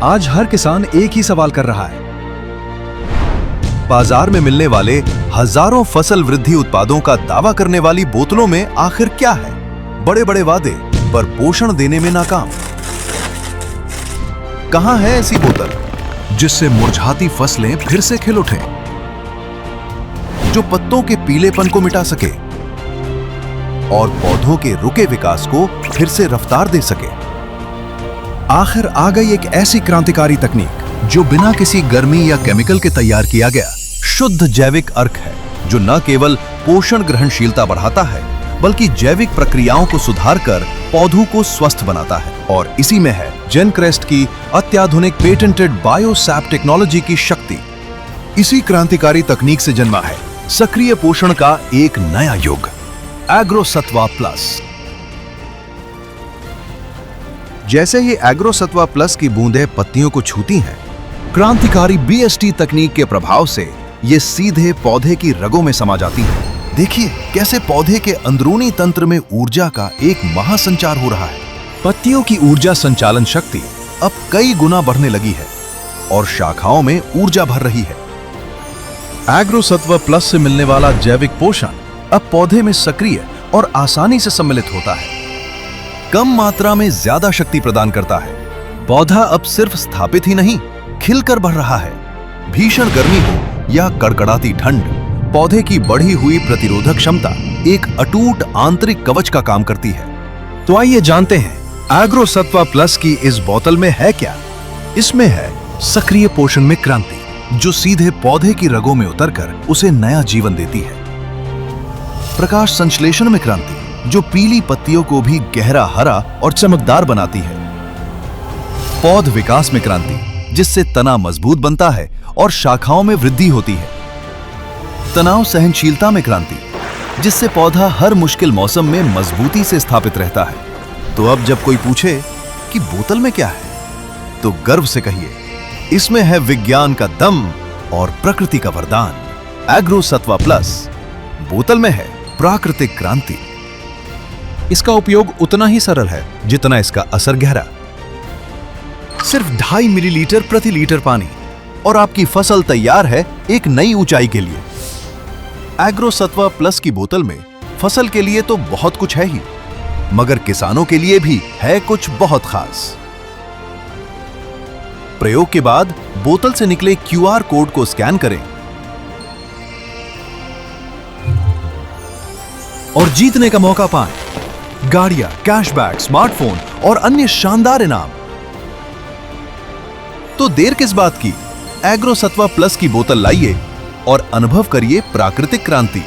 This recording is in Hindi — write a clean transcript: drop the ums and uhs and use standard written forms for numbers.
आज हर किसान एक ही सवाल कर रहा है। बाजार में मिलने वाले हजारों फसल वृद्धि उत्पादों का दावा करने वाली बोतलों में आखिर क्या है? बड़े बड़े वादे पर पोषण देने में नाकाम। कहां है ऐसी बोतल जिससे मुरझाती फसलें फिर से खिल उठें, जो पत्तों के पीलेपन को मिटा सके और पौधों के रुके विकास को फिर से रफ्तार दे सके? आखिर आ गई एक ऐसी क्रांतिकारी तकनीक जो बिना किसी गर्मी या केमिकल के तैयार किया गया शुद्ध जैविक अर्क है, जो न केवल पोषण ग्रहणशीलता बढ़ाता है बल्कि जैविक प्रक्रियाओं को सुधारकर पौधों को स्वस्थ बनाता है। और इसी में है जेनक्रेस्ट की अत्याधुनिक पेटेंटेड बायोसैप टेक्नोलॉजी की शक्ति। इसी क्रांतिकारी तकनीक से जन्मा है सक्रिय पोषण का एक नया युग, एग्रोसत्वा प्लस। जैसे ही एग्रोसत्वा प्लस की बूंदें पत्तियों को छूती हैं, क्रांतिकारी बीएसटी तकनीक के प्रभाव से ये सीधे पौधे की रगों में समा जाती हैं। देखिए कैसे पौधे के अंदरूनी तंत्र में ऊर्जा का एक महासंचार हो रहा है। पत्तियों की ऊर्जा संचालन शक्ति अब कई गुना बढ़ने लगी है और शाखाओं में ऊर्जा भर रही है। एग्रोसत्वा प्लस से मिलने वाला जैविक पोषण अब पौधे में सक्रिय और आसानी से सम्मिलित होता है, कम मात्रा में ज्यादा शक्ति प्रदान करता है। पौधा अब सिर्फ स्थापित ही नहीं, खिलकर बढ़ रहा है। भीषण गर्मी हो या कड़कड़ाती ठंड, पौधे की बढ़ी हुई प्रतिरोधक क्षमता एक अटूट आंतरिक कवच का काम करती है। तो आइए जानते हैं एग्रोसत्वा प्लस की इस बोतल में है क्या। इसमें है सक्रिय पोषण में क्रांति, जो सीधे पौधे की रगों में उतरकर उसे नया जीवन देती है। प्रकाश संश्लेषण में क्रांति, जो पीली पत्तियों को भी गहरा हरा और चमकदार बनाती है। पौध विकास में क्रांति, जिससे तना मजबूत बनता है और शाखाओं में वृद्धि होती है। तनाव सहनशीलता में क्रांति, जिससे पौधा हर मुश्किल मौसम में मजबूती से स्थापित रहता है। तो अब जब कोई पूछे कि बोतल में क्या है, तो गर्व से कहिए, इसमें है विज्ञान का दम और प्रकृति का वरदान। एग्रोसत्वा प्लस बोतल में है प्राकृतिक क्रांति। इसका उपयोग उतना ही सरल है जितना इसका असर गहरा। सिर्फ 2.5 मिलीलीटर प्रति लीटर पानी और आपकी फसल तैयार है एक नई ऊंचाई के लिए। एग्रोसत्वा प्लस की बोतल में फसल के लिए तो बहुत कुछ है ही, मगर किसानों के लिए भी है कुछ बहुत खास। प्रयोग के बाद बोतल से निकले क्यूआर कोड को स्कैन करें और जीतने का मौका पाएं। गाड़ियां, कैशबैक, स्मार्टफोन और अन्य शानदार इनाम। तो देर किस बात की, एग्रोसत्वा प्लस की बोतल लाइए और अनुभव करिए प्राकृतिक क्रांति।